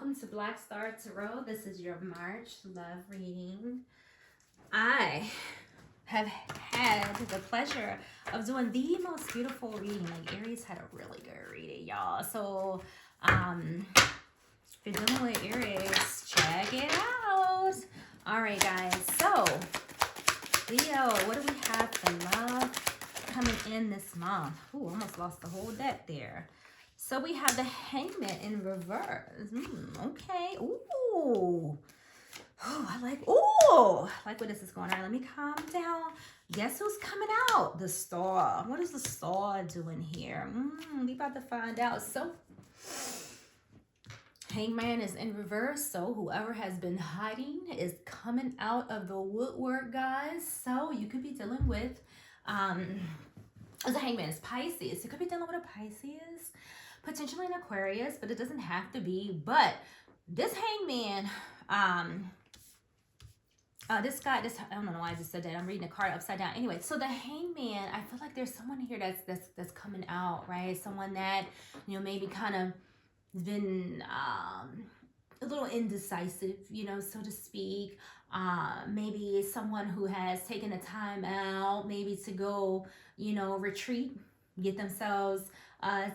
welcome to Black Star Tarot. This is your March love reading. I have had the pleasure of doing the most beautiful reading. Like Aries had a really good reading, y'all. So, if you're dealing with Aries, check it out. All right, guys. So, Leo, what do we have for love coming in this month? Ooh, almost lost the whole deck there. So we have the Hangman in reverse. Okay. Ooh. Oh, I like where this is going. All right, let me calm down. Guess who's coming out? The Star. What is the Star doing here? We about to find out. So Hangman is in reverse. So whoever has been hiding is coming out of the woodwork, guys. So you could be dealing with as a Hangman is Pisces. You could be dealing with a Pisces, potentially an Aquarius, but it doesn't have to be. But this Hangman, this guy, I don't know why I just said that. I'm reading the card upside down. Anyway, so the Hangman, I feel like there's someone here that's coming out, right? Someone that, you know, maybe kind of been a little indecisive, you know, so to speak. Maybe someone who has taken a time out, maybe to go, you know, retreat, get themselves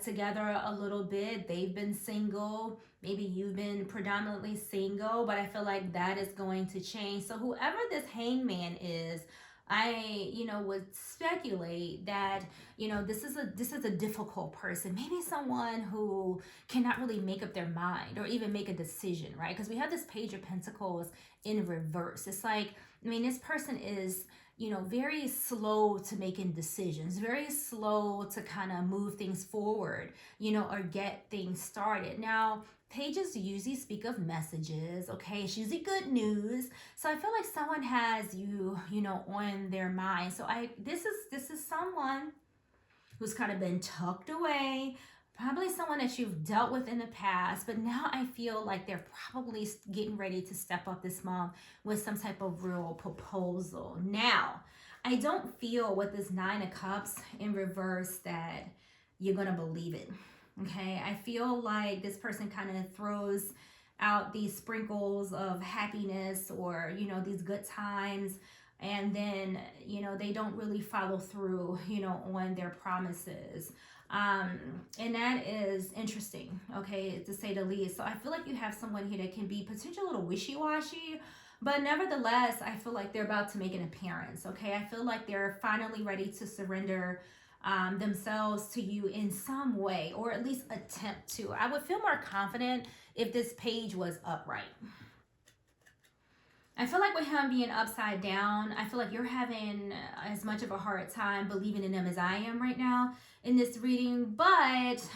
together a little bit. They've been single. Maybe you've been predominantly single, but I feel like that is going to change. So whoever this Hangman is, I, you know, would speculate that, you know, this is a difficult person. Maybe someone who cannot really make up their mind or even make a decision, right? Because we have this Page of Pentacles in reverse. It's like, I mean, this person is, you know, very slow to making decisions, very slow to kind of move things forward, you know, or get things started. Now, pages usually speak of messages, okay? It's usually good news. So I feel like someone has you, you know, on their mind. So this is someone who's kind of been tucked away, probably someone that you've dealt with in the past, but now I feel like they're probably getting ready to step up this month with some type of real proposal. Now, I don't feel with this Nine of Cups in reverse that you're going to believe it. Okay, I feel like this person kind of throws out these sprinkles of happiness or, you know, these good times, and then, you know, they don't really follow through, you know, on their promises. And that is interesting, okay, to say the least. So I feel like you have someone here that can be potentially a little wishy-washy, but nevertheless, I feel like they're about to make an appearance, okay? I feel like they're finally ready to surrender themselves to you in some way, or at least attempt to. I would feel more confident if this page was upright. I feel like with him being upside down, I feel like you're having as much of a hard time believing in him as I am right now in this reading. But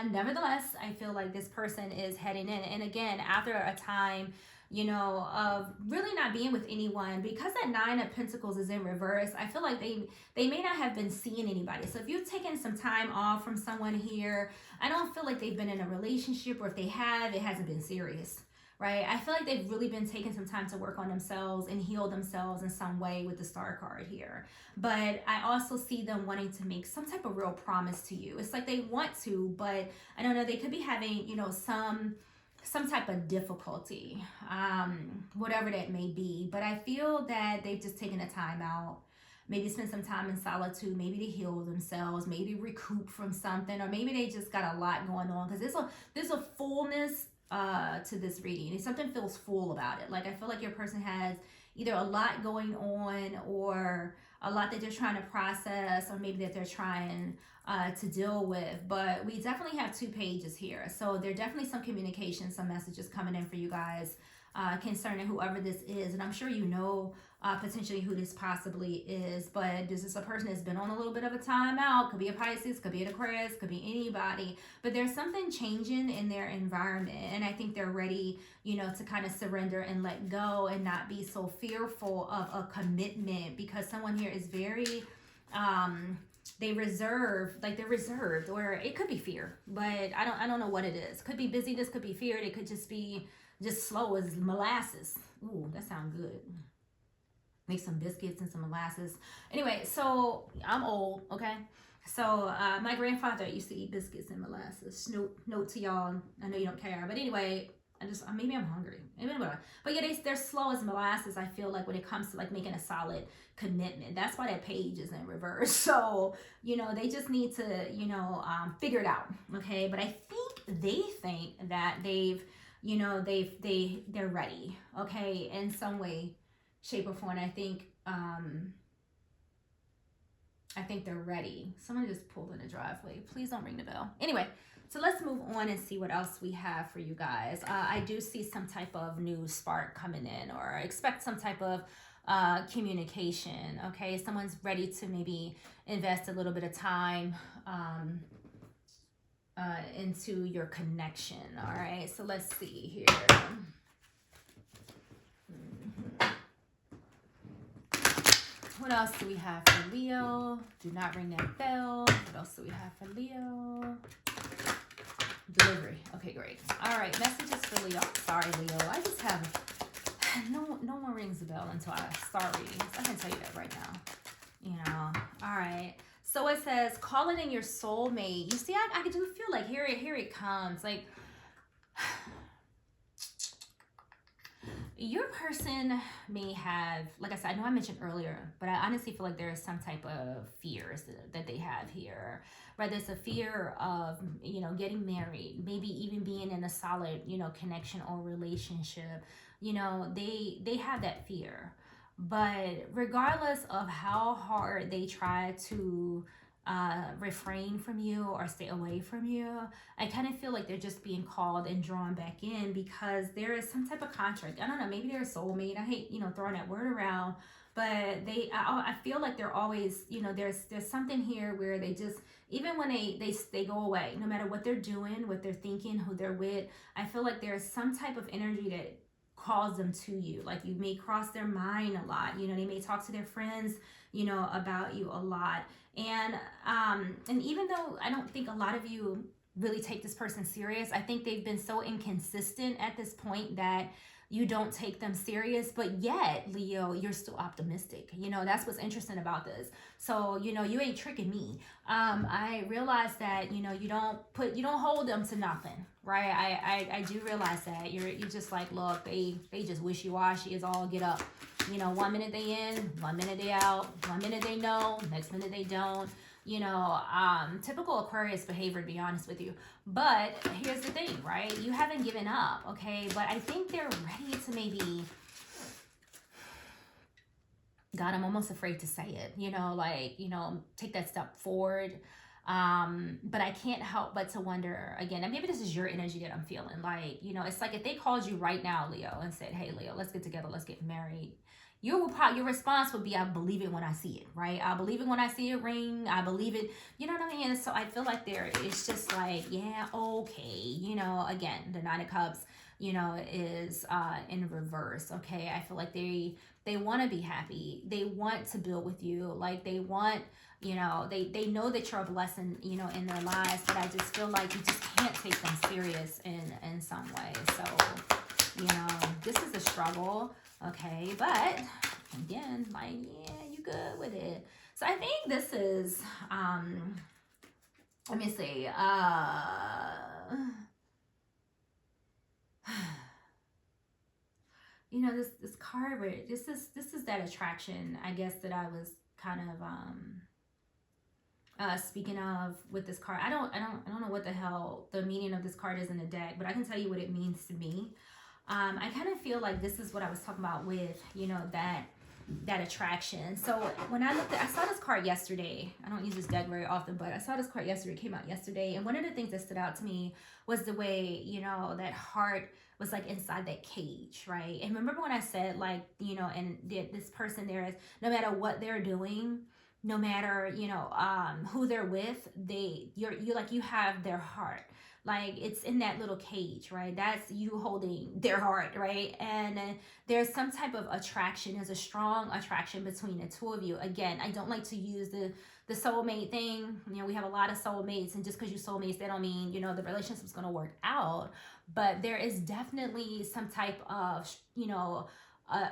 nevertheless, I feel like this person is heading in. And again, after a time, you know, of really not being with anyone, because that Nine of Pentacles is in reverse, I feel like they may not have been seeing anybody. So if you've taken some time off from someone here, I don't feel like they've been in a relationship, or if they have, it hasn't been serious. Right? I feel like they've really been taking some time to work on themselves and heal themselves in some way with the Star card here. But I also see them wanting to make some type of real promise to you. It's like they want to, but I don't know, they could be having, you know, some type of difficulty, whatever that may be. But I feel that they've just taken a time out, maybe spend some time in solitude, maybe to heal themselves, maybe recoup from something, or maybe they just got a lot going on, because there's a fullness to this reading. If something feels full about it, like I feel like your person has either a lot going on, or a lot that they're trying to process, or maybe that they're trying to deal with. But we definitely have two pages here, so there are definitely some communication, some messages coming in for you guys concerning whoever this is. And I'm sure you know potentially who this possibly is, but this is a person that's been on a little bit of a timeout. Could be a Pisces, could be an Aquarius, could be anybody, but there's something changing in their environment, and I think they're ready, you know, to kind of surrender and let go and not be so fearful of a commitment, because someone here is very they're reserved, or it could be fear, but I don't know what it is. Could be busyness, could be fear, it could just be just slow as molasses. Ooh, that sounds good. Make some biscuits and some molasses. Anyway, so I'm old, okay? So my grandfather used to eat biscuits and molasses. Note to y'all, I know you don't care. But anyway, maybe I'm hungry. Maybe whatever. But yeah, they're slow as molasses. I feel like when it comes to like making a solid commitment. That's why that page is in reverse. So, they just need to, figure it out. Okay. But I think they think that they're ready. Okay. In some way, shape or form. I think they're ready. Someone just pulled in the driveway. Please don't ring the bell. Anyway, so let's move on and see what else we have for you guys. I do see some type of new spark coming in, or expect some type of communication. Okay, someone's ready to maybe invest a little bit of time into your connection. All right, so let's see here. What else do we have for Leo? Do not ring that bell. What else do we have for Leo? Delivery. Okay, great. All right, messages for Leo. Sorry, Leo. I just have no one rings the bell until I start reading. So I can tell you that right now. All right. So it says, calling in your soulmate. You see, I do feel like here it comes. Like, your person may have, like I said, I know I mentioned earlier, but I honestly feel like there is some type of fears that they have here. Whether it's a fear of, getting married, maybe even being in a solid, connection or relationship. They have that fear. But regardless of how hard they try to refrain from you or stay away from you, I kind of feel like they're just being called and drawn back in because there is some type of contract. I don't know, maybe they're a soulmate. I hate throwing that word around, but I feel like they're always, there's something here where they just, even when they go away, no matter what they're doing, what they're thinking, who they're with, I feel like there's some type of energy that calls them to you. Like, you may cross their mind a lot. They may talk to their friends, about you a lot. And even though I don't think a lot of you really take this person serious, I think they've been so inconsistent at this point that you don't take them serious, but yet, Leo, you're still optimistic. That's what's interesting about this. So, you ain't tricking me. I realize that, you don't hold them to nothing, right? I do realize that you're just like, look, they just wishy-washy is all get up. 1 minute they in, 1 minute they out, 1 minute they know, next minute they don't. Typical Aquarius behavior, to be honest with you. But here's the thing, right? You haven't given up, okay? But I think they're ready to maybe, God, I'm almost afraid to say it, take that step forward. But I can't help but to wonder again, and maybe this is your energy that I'm feeling. Like, it's like if they called you right now, Leo, and said, hey, Leo, let's get together, let's get married. Your response would be, I believe it when I see it, right? I believe it when I see it ring. I believe it, you know what I mean? And so I feel like it's just like, yeah, okay. Again, the Nine of Cups, is in reverse, okay? I feel like they want to be happy. They want to build with you. Like, they want, they know that you're a blessing, in their lives, but I just feel like you just can't take them serious in some way. So, this is a struggle. Okay, but again, like, yeah, you good with it. So I think this is, let me see, this card, this is that attraction, I guess, that I was kind of speaking of with this card. I don't know what the hell the meaning of this card is in the deck, but I can tell you what it means to me. I kind of feel like this is what I was talking about with, that attraction. So when I saw this card yesterday. I don't use this deck very often, but I saw this card yesterday. It came out yesterday. And one of the things that stood out to me was the way, that heart was like inside that cage, right? And remember when I said, like, and this person there is, no matter what they're doing, no matter, who they're with, you have their heart. Like, it's in that little cage, right? That's you holding their heart, right? And there's some type of attraction. There's a strong attraction between the two of you. Again, I don't like to use the soulmate thing. We have a lot of soulmates, and just because you soulmates, they don't mean, the relationship's going to work out. But there is definitely some type of,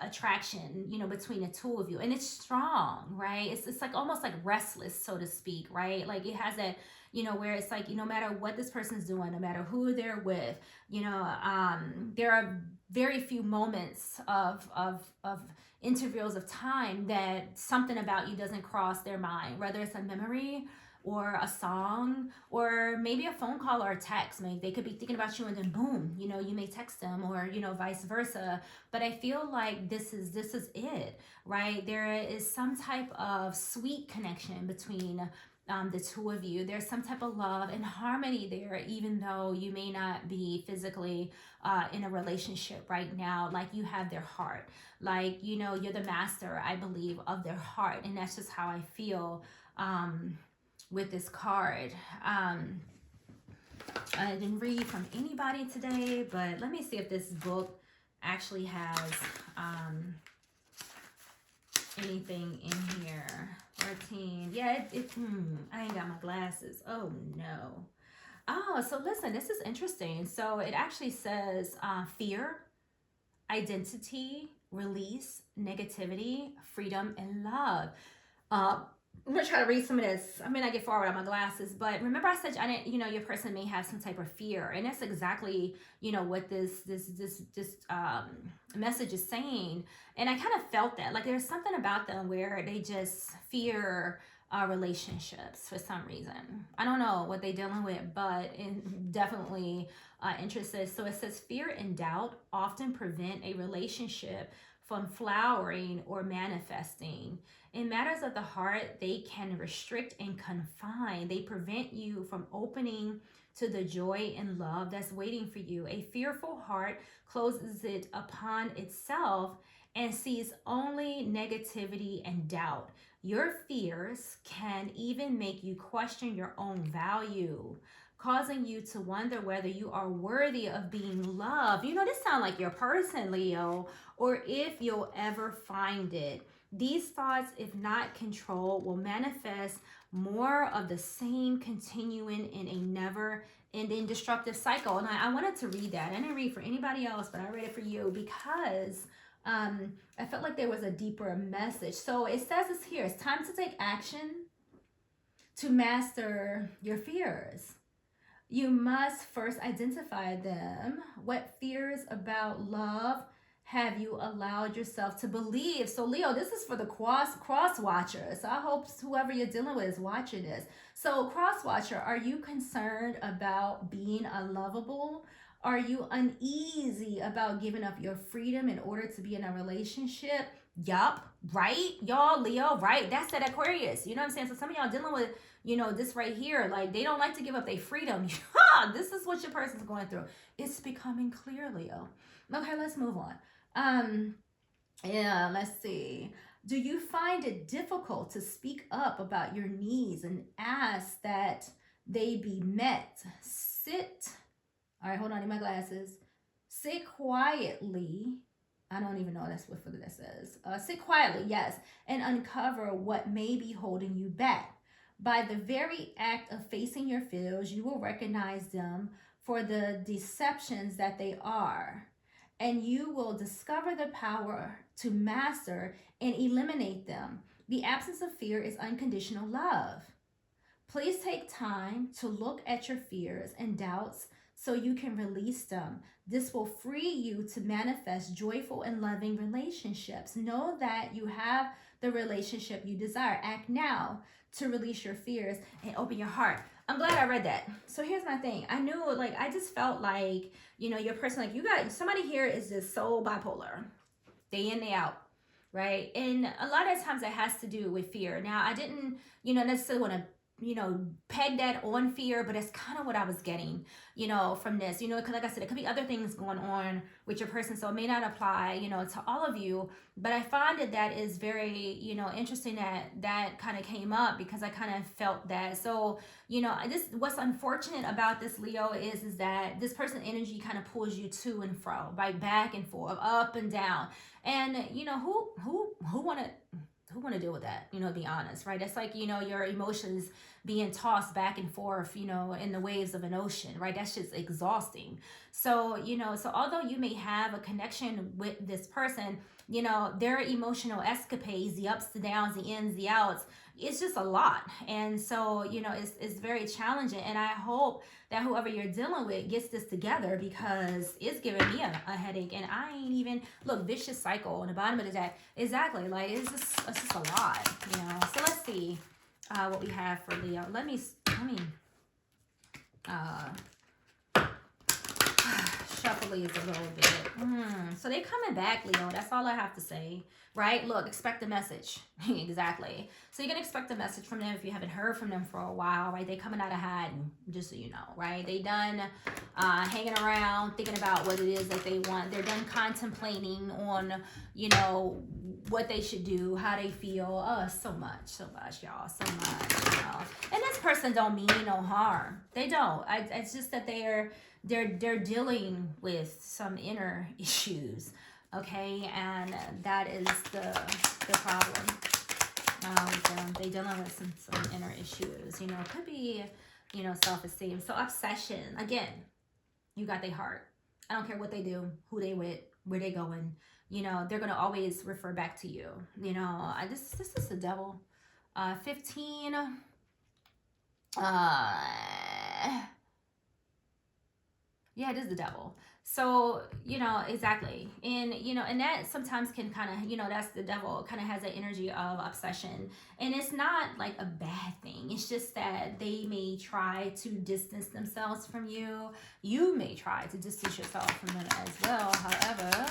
attraction, between the two of you, and it's strong, right? It's like almost like restless, so to speak, right? Like it has that, where it's like, no matter what this person's doing, no matter who they're with, there are very few moments of intervals of time that something about you doesn't cross their mind, whether it's a memory or a song or maybe a phone call or a text. Maybe they could be thinking about you and then boom, you may text them, or vice versa. But I feel like this is it, right? There is some type of sweet connection between the two of you. There's some type of love and harmony there, even though you may not be physically in a relationship right now. Like, you have their heart, like, you're the master, I believe, of their heart. And that's just how I feel with this card. I didn't read from anybody today, but let me see if this book actually has anything in here. 13. Yeah, I ain't got my glasses. Oh no. Oh, so listen, this is interesting. So it actually says fear, identity, release, negativity, freedom, and love. I'm gonna try to read some of this. I may not get far without my glasses, but remember I said I didn't, your person may have some type of fear, and that's exactly, what this message is saying. And I kind of felt that, like, there's something about them where they just fear relationships for some reason. I don't know what they're dealing with, but definitely interested. So it says fear and doubt often prevent a relationship from flowering or manifesting. In matters of the heart, they can restrict and confine. They prevent you from opening to the joy and love that's waiting for you. A fearful heart closes it upon itself and sees only negativity and doubt. Your fears can even make you question your own value, causing you to wonder whether you are worthy of being loved. This sounds like your person, Leo, or if you'll ever find it. These thoughts, if not controlled, will manifest more of the same, continuing in a never-ending destructive cycle. And I wanted to read that. I didn't read for anybody else, but I read it for you because I felt like there was a deeper message. So it says this here: it's time to take action to master your fears. You must first identify them. What fears about love have you allowed yourself to believe? So Leo, this is for the cross watchers. So I hope whoever you're dealing with is watching this. So cross watcher, are you concerned about being unlovable? Are you uneasy about giving up your freedom in order to be in a relationship? Yup, right? Y'all, Leo, right? That's that Aquarius. You know what I'm saying? So some of y'all dealing with, this right here, like they don't like to give up their freedom. This is what your person's going through. It's becoming clear, Leo. Okay, let's move on. Let's see. Do you find it difficult to speak up about your needs and ask that they be met? All right, hold on, I need my glasses. Sit quietly. I don't even know that's what that says. Sit quietly, yes, and uncover what may be holding you back. By the very act of facing your fears, you will recognize them for the deceptions that they are, and you will discover the power to master and eliminate them. The absence of fear is unconditional love. Please take time to look at your fears and doubts so you can release them. This will free you to manifest joyful and loving relationships. Know that you have the relationship you desire. Act now to release your fears and open your heart. I'm glad I read that. So here's my thing. I knew, I just felt like, your person, you got somebody here is just so bipolar, day in, day out, right? And a lot of times it has to do with fear. Now, I didn't, necessarily want to, peg that on fear, but it's kind of what I was getting, from this, because like I said, it could be other things going on with your person. So it may not apply, to all of you, but I find that is very, interesting that kind of came up because I kind of felt that. So, what's unfortunate about this, Leo, is that this person energy kind of pulls you to and fro, right? Back and forth, up and down. And, who who want to deal with that? To be honest, right? That's like, your emotions being tossed back and forth, in the waves of an ocean, right? That's just exhausting. So, so although you may have a connection with this person, their emotional escapades, the ups, the downs, the ins, the outs, it's just a lot. And so, it's very challenging. And I hope that whoever you're dealing with gets this together, because it's giving me a headache, and I ain't even, look, vicious cycle on the bottom of the deck. Exactly. Like, it's just a lot, So let's see what we have for Leo. Let me shuffle these a little bit. So they coming back, Leo. That's all I have to say, right? Look, expect a message. Exactly. So you're going to expect a message from them if you haven't heard from them for a while, right? They coming out of hiding, just so you know, right? They done hanging around, thinking about what it is that they want. They're done contemplating on, what they should do, how they feel. Oh, so much, y'all, so much. And this person don't mean no harm. They don't. It's just that they're dealing with some inner issues, okay, and that is the problem. They dealing with some inner issues. It could be, self-esteem. So obsession, again, you got their heart. I don't care what they do, who they with, where they going. They're gonna always refer back to you. This is the devil. 15. Yeah, it is the devil. So, exactly. And, and that sometimes can kind of, that's the devil, kind of has an energy of obsession. And it's not like a bad thing. It's just that they may try to distance themselves from you. You may try to distance yourself from them as well. However,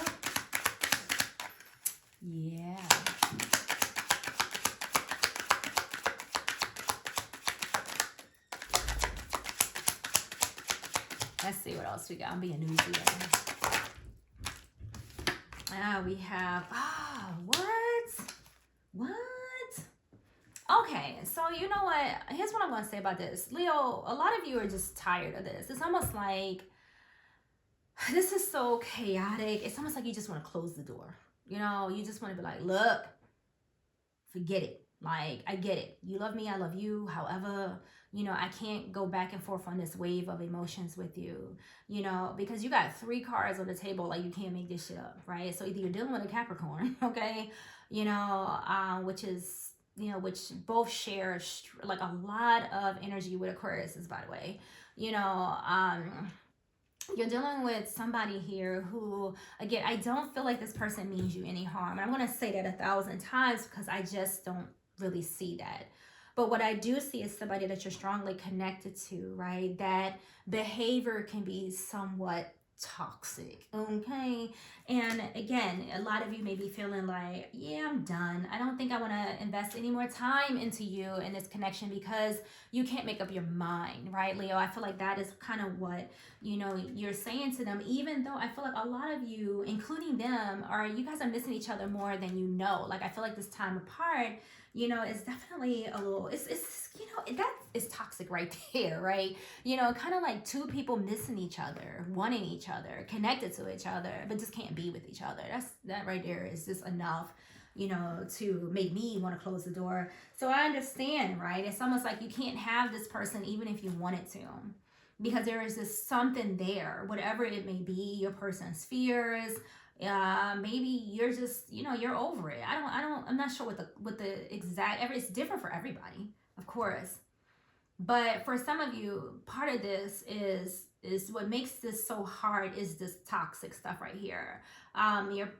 yeah. Let's see what else we got. I'm being newsy. We have, what? Okay, so you know what? Here's what I'm going to say about this. Leo, a lot of you are just tired of this. It's almost like, this is so chaotic. It's almost like you just want to close the door. You just want to be like, look, forget it. Like, I get it. You love me, I love you. However, I can't go back and forth on this wave of emotions with you, because you got 3 cards on the table. Like, you can't make this shit up, right? So either you're dealing with a Capricorn, okay, which is, which both share like a lot of energy with Aquariuses, by the way, you're dealing with somebody here who, again, I don't feel like this person means you any harm. And I'm going to say that 1,000 times because I just don't really see that. But what I do see is somebody that you're strongly connected to, right? That behavior can be somewhat toxic, okay? And again, a lot of you may be feeling like, yeah, I'm done. I don't think I want to invest any more time into you in this connection because you can't make up your mind, right, Leo? I feel like that is kind of what, you're saying to them, even though I feel like a lot of you, including them, you guys are missing each other more than you know. Like, I feel like this time apart, it's definitely a little, it's that is toxic right there, right? Kind of like 2 people missing each other, wanting each other, connected to each other, but just can't be with each other. That right there is just enough, to make me want to close the door. So I understand, right? It's almost like you can't have this person even if you wanted to, because there is just something there, whatever it may be, your person's fears, maybe you're just, you're over it. I'm not sure what the exact, it's different for everybody, of course. But for some of you, part of this is what makes this so hard is this toxic stuff right here.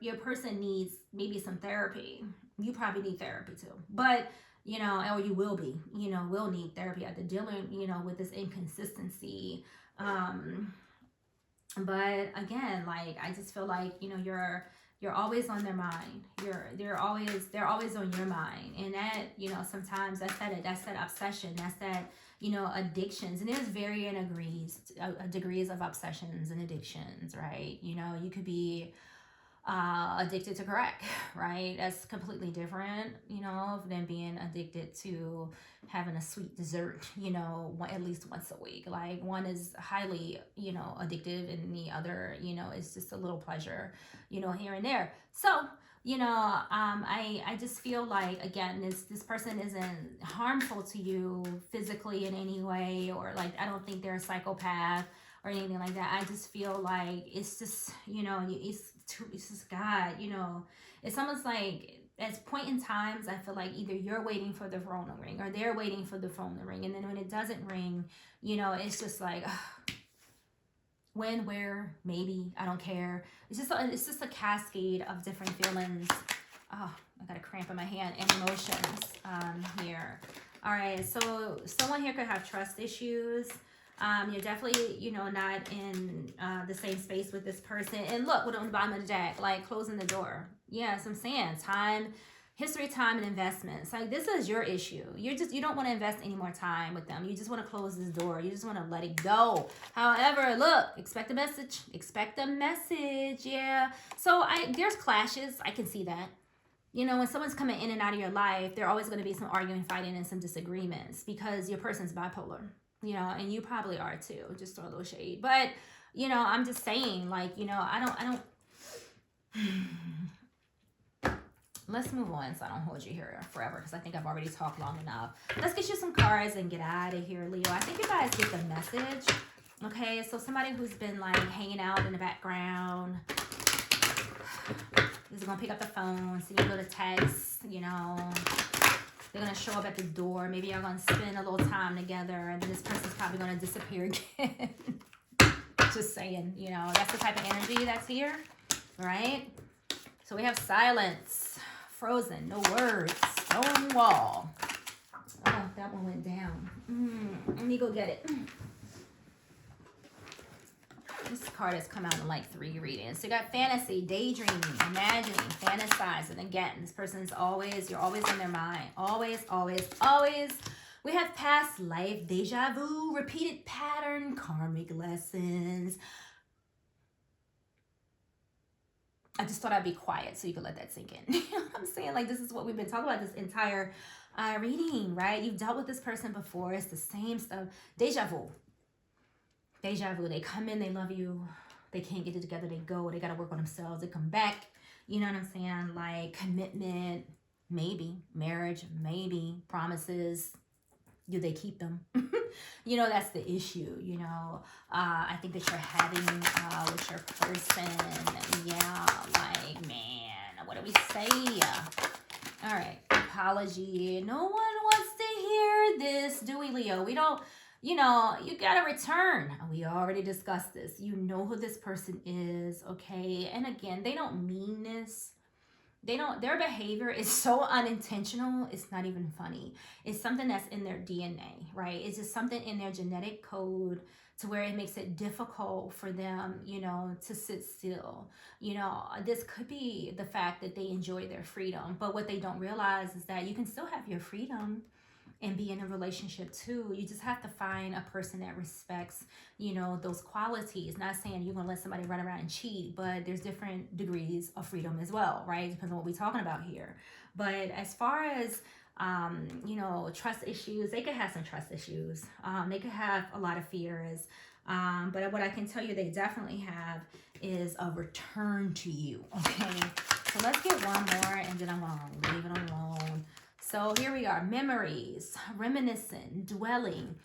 Your person needs maybe some therapy. You probably need therapy too. But, or you will need therapy after dealing, with this inconsistency. But again, like, I just feel like, you're always on their mind. They're always on your mind. And that, sometimes that's that obsession. That's that, addictions. And there's varying degrees of obsessions and addictions, right? You could be addicted to crack, right? That's completely different, than being addicted to having a sweet dessert, at least once a week. Like, one is highly, addictive, and the other, is just a little pleasure, here and there. So, I just feel like, again, this person isn't harmful to you physically in any way, or like, I don't think they're a psychopath or anything like that. I just feel like it's just, it's just God, it's almost like at point in times, I feel like either you're waiting for the phone to ring or they're waiting for the phone to ring. And then when it doesn't ring, it's just like, when, where, maybe, I don't care. It's just a cascade of different feelings. Oh, I got a cramp in my hand, and emotions here. All right, so someone here could have trust issues. You're definitely, not in the same space with this person. And look, on the bottom of the deck, like closing the door. Yeah, so I'm saying time, history, time, and investments. Like, this is your issue. You don't want to invest any more time with them. You just want to close this door. You just want to let it go. However, look, expect a message. Expect a message. Yeah. So there's clashes. I can see that. When someone's coming in and out of your life, there always going to be some arguing, fighting, and some disagreements because your person's bipolar. And you probably are too. Just throw a little shade. But, I'm just saying, like, I don't. Let's move on so I don't hold you here forever, because I think I've already talked long enough. Let's get you some cards and get out of here, Leo. I think you guys get the message. Okay, so somebody who's been like hanging out in the background is going to pick up the phone, send you a little text, they're going to show up at the door. Maybe you're going to spend a little time together, and then this person's probably going to disappear again. Just saying, that's the type of energy that's here, right? So we have silence. Frozen, no words, stone wall. Oh, that one went down. Let me go get it. This card has come out in like 3 readings. So you got fantasy, daydreaming, imagining, fantasizing. Again, this person's you're always in their mind. Always, always, always. We have past life, deja vu, repeated pattern, karmic lessons. I just thought I'd be quiet so you could let that sink in. You know what I'm saying? Like, this is what we've been talking about this entire reading, right? You've dealt with this person before. It's the same stuff. Deja vu. Deja vu. They come in, they love you. They can't get it together. They go. They got to work on themselves. They come back. You know what I'm saying? Like, commitment, maybe. Marriage, maybe. Promises. Do they keep them? That's the issue, I think that you're having with your person. Yeah, like, man, what do we say? All right, apology. No one wants to hear this, do we, Leo? We don't, you got to return. We already discussed this. You know who this person is, okay? And again, they don't mean this. Their behavior is so unintentional, it's not even funny. It's something that's in their DNA, right? It's just something in their genetic code to where it makes it difficult for them, to sit still. This could be the fact that they enjoy their freedom, but what they don't realize is that you can still have your freedom and be in a relationship too. You just have to find a person that respects, those qualities. Not saying you're gonna let somebody run around and cheat, but there's different degrees of freedom as well, right? Depends on what we're talking about here. But as far as trust issues, they could have some trust issues. They could have a lot of fears. But what I can tell you they definitely have is a return to you, okay? So let's get one more, and then I'm gonna leave it alone. So here we are, memories, reminiscent, dwelling,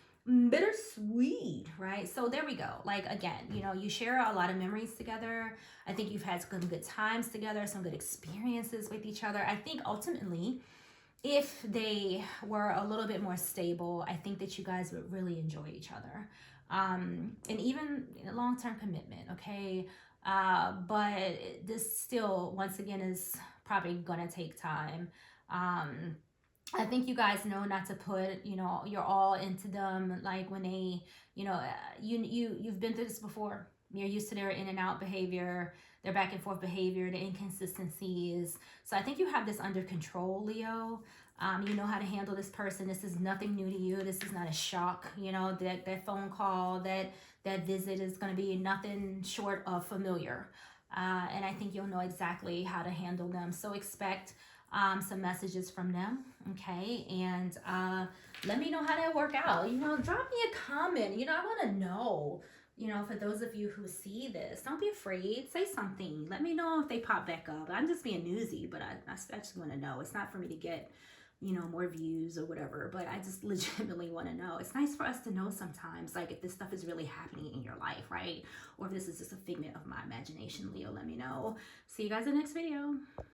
bittersweet, right? So there we go. Like, again, you share a lot of memories together. I think you've had some good times together, some good experiences with each other. I think ultimately, if they were a little bit more stable, I think that you guys would really enjoy each other. And even long-term commitment, okay? But this still, once again, is probably gonna take time. I think you guys know not to put, you're all into them. Like when they, you've been through this before. You're used to their in and out behavior, their back and forth behavior, the inconsistencies. So I think you have this under control, Leo. You know how to handle this person. This is nothing new to you. This is not a shock. That phone call, that visit is going to be nothing short of familiar. And I think you'll know exactly how to handle them. So expect some messages from them, okay? And let me know how that work out. Drop me a comment. I want to know, you know, for those of you who see this, don't be afraid. Say something. Let me know if they pop back up. I'm just being newsy, but I just want to know. It's not for me to get, you know, more views or whatever, but I just legitimately want to know. It's nice for us to know sometimes, like, if this stuff is really happening in your life, right? Or if this is just a figment of my imagination. Leo, let me know. See you guys in the next video.